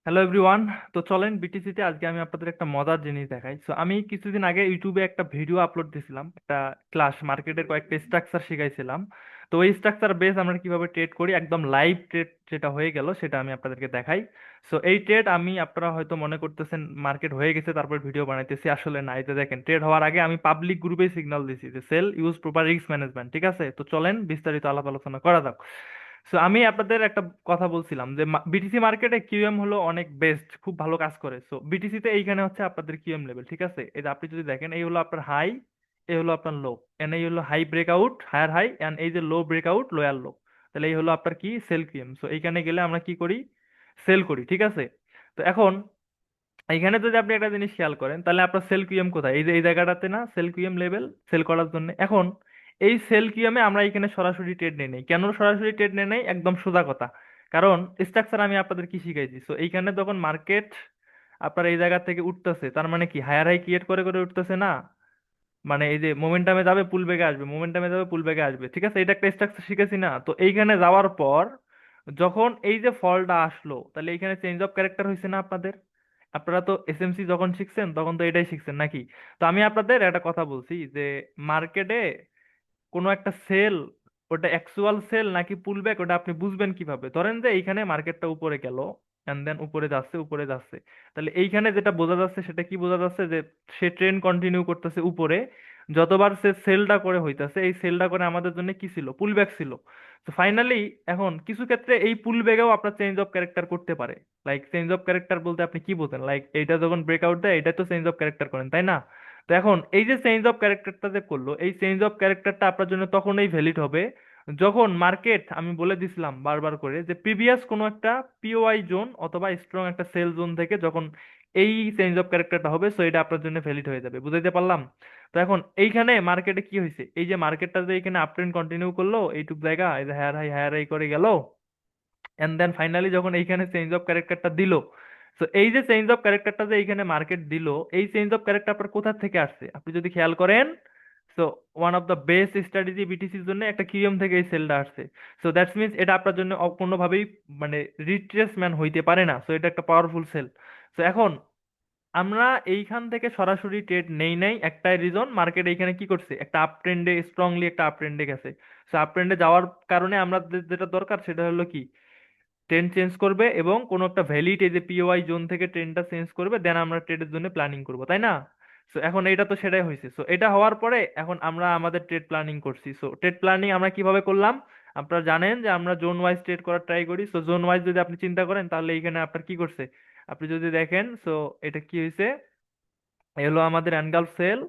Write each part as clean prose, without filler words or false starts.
Hello everyone. তো চলেন বিটিসিতে আজকে আমি আপনাদের একটা মজার জিনিস দেখাই। আমি কিছুদিন আগে ইউটিউবে একটা ভিডিও আপলোড দিয়েছিলাম, একটা ক্লাস মার্কেটের কয়েকটা স্ট্রাকচার শিখাইছিলাম। তো ওই স্ট্রাকচার বেস আমরা কিভাবে ট্রেড করি, একদম লাইভ ট্রেড যেটা হয়ে গেল সেটা আমি আপনাদেরকে দেখাই। এই ট্রেড আমি, আপনারা হয়তো মনে করতেছেন মার্কেট হয়ে গেছে তারপর ভিডিও বানাইতেছি, আসলে না। এই যে দেখেন, ট্রেড হওয়ার আগে আমি পাবলিক গ্রুপে সিগন্যাল দিছি যে sell use proper risk management, ঠিক আছে? তো চলেন বিস্তারিত আলাপ আলোচনা করা যাক। আমি আপনাদের একটা কথা বলছিলাম যে বিটিসি মার্কেটে কিউএম হলো অনেক বেস্ট, খুব ভালো কাজ করে। বিটিসি তে এইখানে হচ্ছে আপনাদের কিউএম লেভেল, ঠিক আছে? এই যে আপনি যদি দেখেন, এই হলো আপনার হাই, এই হলো আপনার লো, এন্ড এই হলো high breakout higher high, and এই যে লো ব্রেকআউট লোয়ার লো। তাহলে এই হলো আপনার কি সেল কিউএম। এইখানে গেলে আমরা কি করি, সেল করি, ঠিক আছে? তো এখন এইখানে যদি আপনি একটা জিনিস খেয়াল করেন, তাহলে আপনার সেল কিউএম কোথায়? এই যে এই জায়গাটাতে না, সেল কিউএম লেভেল সেল করার জন্য। এখন এই সেল কিউএমে আমরা এখানে সরাসরি ট্রেড নেই নাই। কেন সরাসরি ট্রেড নেই নাই? একদম সোজা কথা, কারণ স্ট্রাকচার আমি আপনাদের কি শিখাইছি। এইখানে যখন মার্কেট আপনার এই জায়গা থেকে উঠতেছে, তার মানে কি হায়ার হাই ক্রিয়েট করে করে উঠতেছে না? মানে এই যে মোমেন্টামে যাবে পুল ব্যাকে আসবে, মোমেন্টামে যাবে পুল ব্যাকে আসবে, ঠিক আছে? এটা একটা স্ট্রাকচার শিখেছি না? তো এইখানে যাওয়ার পর যখন এই যে ফলটা আসলো, তাহলে এইখানে চেঞ্জ অফ ক্যারেক্টার হয়েছে না আপনাদের? আপনারা তো এসএমসি যখন শিখছেন তখন তো এটাই শিখছেন নাকি? তো আমি আপনাদের একটা কথা বলছি যে মার্কেটে কোনো একটা সেল, ওটা অ্যাকচুয়াল সেল নাকি পুলব্যাক, ওটা আপনি বুঝবেন কিভাবে? ধরেন যে এইখানে মার্কেটটা উপরে গেল, এন্ড দেন উপরে যাচ্ছে উপরে যাচ্ছে, তাহলে এইখানে যেটা বোঝা যাচ্ছে সেটা কি বোঝা যাচ্ছে? যে সে ট্রেন্ড কন্টিনিউ করতেছে উপরে। যতবার সে সেলটা করে হইতাছে, এই সেলটা করে আমাদের জন্য কি ছিল? পুলব্যাক ছিল। তো ফাইনালি এখন কিছু ক্ষেত্রে এই পুলব্যাকেও আপনার চেঞ্জ অফ ক্যারেক্টার করতে পারে। লাইক চেঞ্জ অফ ক্যারেক্টার বলতে আপনি কি বোঝেন? লাইক এইটা যখন ব্রেকআউট দেয়, এটা তো চেঞ্জ অফ ক্যারেক্টার করেন, তাই না? তো এখন এই যে চেঞ্জ অফ ক্যারেক্টারটা যে করলো, এই চেঞ্জ অফ ক্যারেক্টারটা আপনার জন্য তখনই ভ্যালিড হবে যখন মার্কেট, আমি বলে দিছিলাম বারবার করে, যে প্রিভিয়াস কোনো একটা পিওআই জোন অথবা স্ট্রং একটা সেল জোন থেকে যখন এই চেঞ্জ অফ ক্যারেক্টারটা হবে, এটা আপনার জন্য ভ্যালিড হয়ে যাবে। বুঝাইতে পারলাম? তো এখন এইখানে মার্কেটে কি হয়েছে, এই যে মার্কেটটা যে এখানে আপ ট্রেন্ড কন্টিনিউ করলো এইটুক জায়গা, এই যে হায়ার হাই করে গেল, এন্ড দেন ফাইনালি যখন এইখানে চেঞ্জ অফ ক্যারেক্টারটা দিল, এই যে চেঞ্জ অফ ক্যারেক্টারটা যে এইখানে মার্কেট দিল, এই চেঞ্জ অফ ক্যারেক্টার আপনার কোথা থেকে আসছে আপনি যদি খেয়াল করেন। So one of the best strategy বিটিসির জন্য একটা কিউএম থেকে এই সেলটা আসছে। দ্যাটস মিনস এটা আপনার জন্য কোনোভাবেই মানে রিট্রেসমেন্ট হইতে পারে না। এটা একটা পাওয়ারফুল সেল। এখন আমরা এইখান থেকে সরাসরি ট্রেড নেই নাই, একটাই রিজন, মার্কেট এইখানে কি করছে, একটা আপ ট্রেন্ডে, স্ট্রংলি একটা আপ ট্রেন্ডে গেছে। আপ ট্রেন্ডে যাওয়ার কারণে আমরা যেটা দরকার সেটা হলো কি, ট্রেন্ড চেঞ্জ করবে এবং কোনো একটা ভ্যালিড এই যে পিওআই জোন থেকে ট্রেন্ডটা চেঞ্জ করবে, দেন আমরা ট্রেডের জন্য প্ল্যানিং করব, তাই না? এখন এটা তো সেটাই হয়েছে। এটা হওয়ার পরে এখন আমরা আমাদের ট্রেড প্ল্যানিং করছি। ট্রেড প্ল্যানিং আমরা কিভাবে করলাম? আপনারা জানেন যে আমরা জোন ওয়াইজ ট্রেড করার ট্রাই করি। জোন ওয়াইজ যদি আপনি চিন্তা করেন, তাহলে এইখানে আপনার কি করছে, আপনি যদি দেখেন, এটা কি হয়েছে, এলো আমাদের এনগালফ সেল,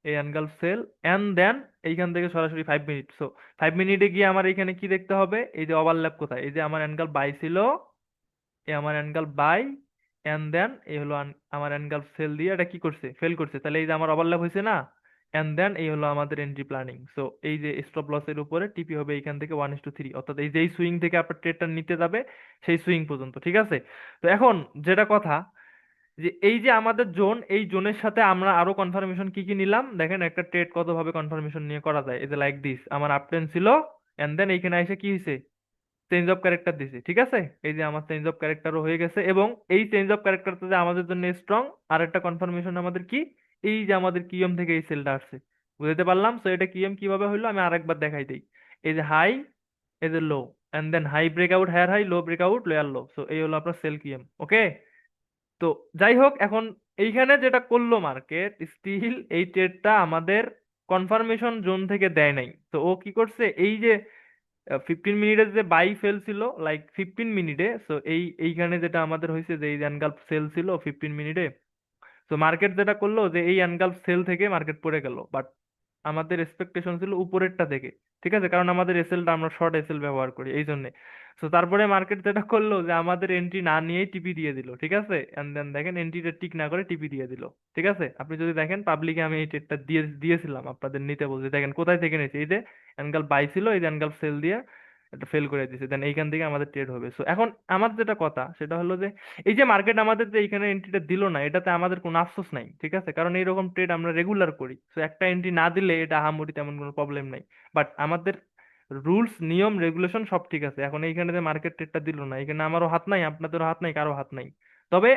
এই এনগালফ সেল, এন্ড দেন এইখান থেকে সরাসরি 5 মিনিট। 5 মিনিটে গিয়ে আমার এখানে কি দেখতে হবে, এই যে ওভারল্যাপ কোথায়, এই যে আমার এনগালফ বাই ছিল, এ আমার এনগালফ বাই, এন্ড দেন এই হলো আমার এনগালফ সেল দিয়ে এটা কি করছে, ফেল করছে। তাহলে এই যে আমার ওভারল্যাপ হয়েছে না, এন্ড দেন এই হলো আমাদের এন্ট্রি প্ল্যানিং। এই যে স্টপ লসের উপরে টিপি হবে এইখান থেকে 1:3, অর্থাৎ এই যেই সুইং থেকে আপনার ট্রেডটা নিতে যাবে সেই সুইং পর্যন্ত, ঠিক আছে? তো এখন যেটা কথা, যে এই যে আমাদের জোন, এই জোনের সাথে আমরা আরো কনফার্মেশন কি কি নিলাম দেখেন, একটা ট্রেড কত ভাবে কনফার্মেশন নিয়ে করা যায়। এই যে লাইক দিস, আমার আপ ট্রেন্ড ছিল, এন্ড দেন এইখানে এসে কি হয়েছে, চেঞ্জ অফ ক্যারেক্টার দিছে, ঠিক আছে? এই যে আমার চেঞ্জ অফ ক্যারেক্টারও হয়ে গেছে, এবং এই চেঞ্জ অফ ক্যারেক্টারটা যে আমাদের জন্য স্ট্রং, আর একটা কনফার্মেশন আমাদের কি, এই যে আমাদের কিএম থেকে এই সেলটা আসছে। বুঝতে পারলাম? এটা কিএম কিভাবে হইলো আমি আরেকবার দেখাই দিই। এই যে হাই, এই যে low, and then high breakout higher high, low breakout lower low. এই হলো আপনার সেল কিএম, ওকে? তো যাই হোক, এখন এইখানে যেটা করলো মার্কেট, স্টিল এই ট্রেডটা আমাদের কনফার্মেশন জোন থেকে দেয় নাই। ও কি করছে, এই যে 15 মিনিটের যে বাই ফেল ছিল, লাইক 15 মিনিটে, এইখানে যেটা আমাদের হয়েছে যে এই এনগালফ সেল ছিল 15 মিনিটে। মার্কেট যেটা করলো যে এই এনগালফ সেল থেকে মার্কেট পড়ে গেল, বাট আমাদের এক্সপেকটেশন ছিল উপরেরটা থেকে, ঠিক আছে? কারণ আমাদের এসএলটা আমরা শর্ট এসএল ব্যবহার করি এই জন্য। তারপরে মার্কেট যেটা করলো যে আমাদের এন্ট্রি না নিয়েই টিপি দিয়ে দিল, ঠিক আছে? এন্ড দেন দেখেন এন্ট্রিটা টিক না করে টিপি দিয়ে দিল, ঠিক আছে? আপনি যদি দেখেন পাবলিকে আমি এই ট্রেডটা দিয়েছিলাম আপনাদের নিতে বলছি, দেখেন কোথায় থেকে নিয়েছি, এই যে এনগাল বাই ছিল, এই যে এনগাল সেল দিয়ে এটা ফেল করে দিয়েছে, দেন এইখান থেকে আমাদের ট্রেড হবে। এখন আমার যেটা কথা সেটা হলো যে এই যে মার্কেট আমাদের যে এইখানে এন্ট্রিটা দিল না, এটাতে আমাদের কোনো আফসোস নাই, ঠিক আছে? কারণ এইরকম ট্রেড আমরা রেগুলার করি। একটা এন্ট্রি না দিলে এটা আহামরি তেমন কোনো প্রবলেম নাই। বাট আমাদের রুলস নিয়ম রেগুলেশন সব ঠিক আছে, এখন এইখানে যে মার্কেট ট্রেডটা দিল না, এখানে আমারও হাত নাই, আপনাদেরও হাত নাই, কারো হাত নাই। তবে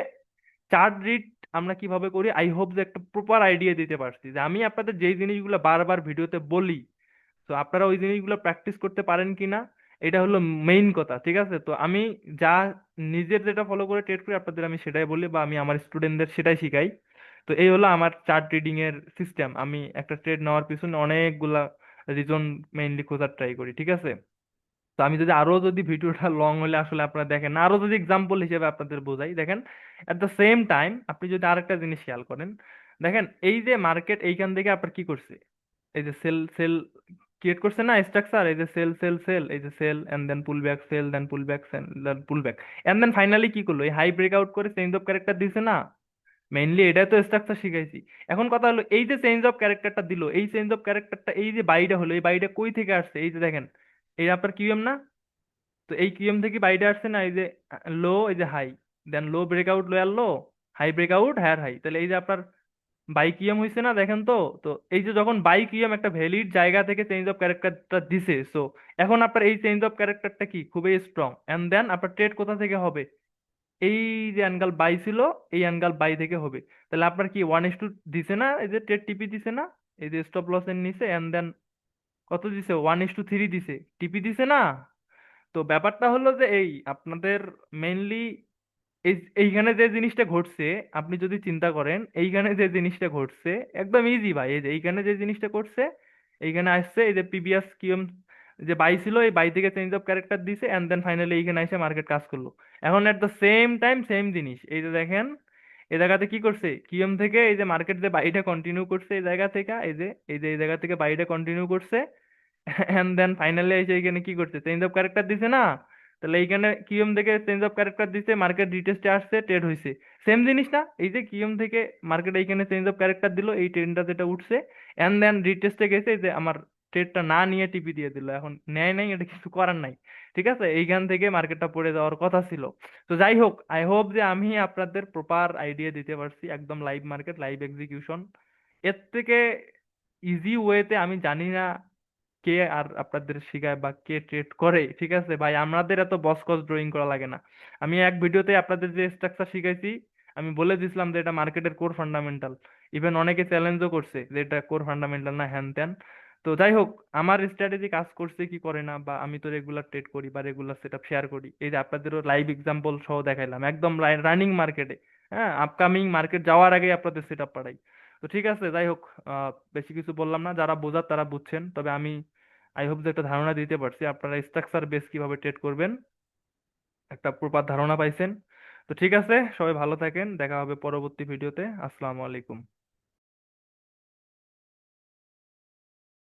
চার্ট রিড আমরা কিভাবে করি, আই হোপ যে একটা প্রপার আইডিয়া দিতে পারছি, যে আমি আপনাদের যেই জিনিসগুলো বারবার ভিডিওতে বলি, তো আপনারা ওই জিনিসগুলো প্র্যাকটিস করতে পারেন কিনা, এটা হলো মেইন কথা। ঠিক আছে, তো আমি যা নিজের যেটা ফলো করে ট্রেড করি আপনাদের আমি সেটাই বলি, বা আমি আমার স্টুডেন্টদের সেটাই শিখাই। তো এই হলো আমার চার্ট রিডিং এর সিস্টেম। আমি একটা ট্রেড নেওয়ার পিছনে অনেকগুলা রিজন মেইনলি খোঁজার ট্রাই করি। ঠিক আছে, তো আমি যদি আরো যদি ভিডিওটা লং হলে আসলে আপনারা দেখেন না, আরো যদি এক্সাম্পল হিসেবে আপনাদের বোঝাই, দেখেন এট দ্য সেম টাইম আপনি যদি আরেকটা জিনিস খেয়াল করেন, দেখেন এই যে মার্কেট এইখান থেকে আপনার কি করছে, এই যে সেল সেল ক্রিয়েট করছে না স্ট্রাকচার, এই যে সেল সেল সেল, এই যে sell and then pull back, sell then pull back, sell then pull back, and then finally কি করলো, এই হাই ব্রেকআউট করে চেঞ্জ অফ ক্যারেক্টার দিছে না। মেইনলি এটাই তো স্ট্রাকচার শিখাইছি। এখন কথা হলো এই যে চেঞ্জ অফ ক্যারেক্টারটা দিল, এই চেঞ্জ অফ ক্যারেক্টারটা এই যে বাইটা হলো, এই বাইটা কই থেকে আসছে, এই যে দেখেন এই আপনার কিউএম না, তো এই কিউএম থেকে বাইরে আসছে না, এই যে লো, এই যে high, then low breakout, lower low, high breakout, higher high, তাহলে এই যে আপনার বাই কিউএম হয়েছে না, দেখেন তো। তো এই যে যখন বাই কিউএম একটা ভ্যালিড জায়গা থেকে চেঞ্জ অফ ক্যারেক্টারটা দিছে, সো এখন আপনার এই চেঞ্জ অফ ক্যারেক্টারটা কি খুবই স্ট্রং, এন্ড দেন আপনার ট্রেড কোথা থেকে হবে, এই যে অ্যাঙ্গেল বাই ছিল, এই অ্যাঙ্গেল বাই থেকে হবে। তাহলে আপনার কি 1:2 দিছে না, এই যে ট্রেড টিপি দিছে না, এই যে স্টপ লস এর নিচে, এন্ড দেন কত দিছে, 1:3 দিছে, টিপি দিছে না। তো ব্যাপারটা হলো যে এই আপনাদের মেইনলি এই এইখানে যে জিনিসটা ঘটছে, আপনি যদি চিন্তা করেন এইখানে যে জিনিসটা ঘটছে, একদম ইজি ভাই, এই যে এইখানে যে জিনিসটা করছে, এইখানে আসছে এই যে প্রিভিয়াস কিউএম যে বাই ছিল, এই বাই থেকে চেঞ্জ অফ ক্যারেক্টার দিছে, এন্ড দেন ফাইনালি এইখানে এসে মার্কেট কাজ করলো। এখন at the same time same জিনিস, এই যে দেখেন এই জায়গাতে কি করছে, কিউএম থেকে এই যে মার্কেট যে বাইটা কন্টিনিউ করছে এই জায়গা থেকে, এই জায়গা থেকে বাইটা কন্টিনিউ করছে, এন্ড দেন ফাইনালি এসে এখানে কি করছে, চেঞ্জ অফ ক্যারেক্টার দিছে না। তাহলে এইখানে কিউএম থেকে চেঞ্জ অফ ক্যারেক্টার দিছে, মার্কেট রিটেস্টে আসছে, ট্রেড হইছে। সেম জিনিস না, এই যে কিউএম থেকে মার্কেট এইখানে চেঞ্জ অফ ক্যারেক্টার দিল, এই ট্রেনটা যেটা উঠছে, এন্ড দেন রিটেস্টে গেছে, এই যে আমার ট্রেডটা না নিয়ে টিপি দিয়ে দিল, এখন নেয় নাই, এটা কিছু করার নাই। ঠিক আছে, এইখান থেকে মার্কেটটা পড়ে যাওয়ার কথা ছিল। তো যাই হোক, আই হোপ যে আমি আপনাদের প্রপার আইডিয়া দিতে পারছি, একদম লাইভ মার্কেট, লাইভ এক্সিকিউশন। এর থেকে ইজি ওয়েতে আমি জানি না কে আর আপনাদের শিখায় বা কে ট্রেড করে। ঠিক আছে ভাই, আমাদের এত বস কস ড্রয়িং করা লাগে না। আমি এক ভিডিওতে আপনাদের যে স্ট্রাকচার শিখাইছি, আমি বলে দিছিলাম যে এটা মার্কেটের কোর ফান্ডামেন্টাল। ইভেন অনেকে চ্যালেঞ্জও করছে যে এটা কোর ফান্ডামেন্টাল না, হ্যান ত্যান। তো যাই হোক, আমার স্ট্র্যাটেজি কাজ করছে কি করে না, বা আমি তো রেগুলার ট্রেড করি বা রেগুলার সেটআপ শেয়ার করি, এই যে আপনাদেরও লাইভ এক্সাম্পল সহ দেখাইলাম একদম রানিং মার্কেটে। হ্যাঁ, আপকামিং মার্কেট যাওয়ার আগে আপনাদের সেটআপ পাঠাই। তো ঠিক আছে, যাই হোক, বেশি কিছু বললাম না, যারা বোঝার তারা বুঝছেন, তবে আমি আই হোপ যে একটা ধারণা দিতে পারছি, আপনারা স্ট্রাকচার বেস কিভাবে ট্রেড করবেন একটা প্রপার ধারণা পাইছেন। তো ঠিক আছে, সবাই ভালো থাকেন, দেখা হবে পরবর্তী ভিডিওতে। আসসালামু আলাইকুম।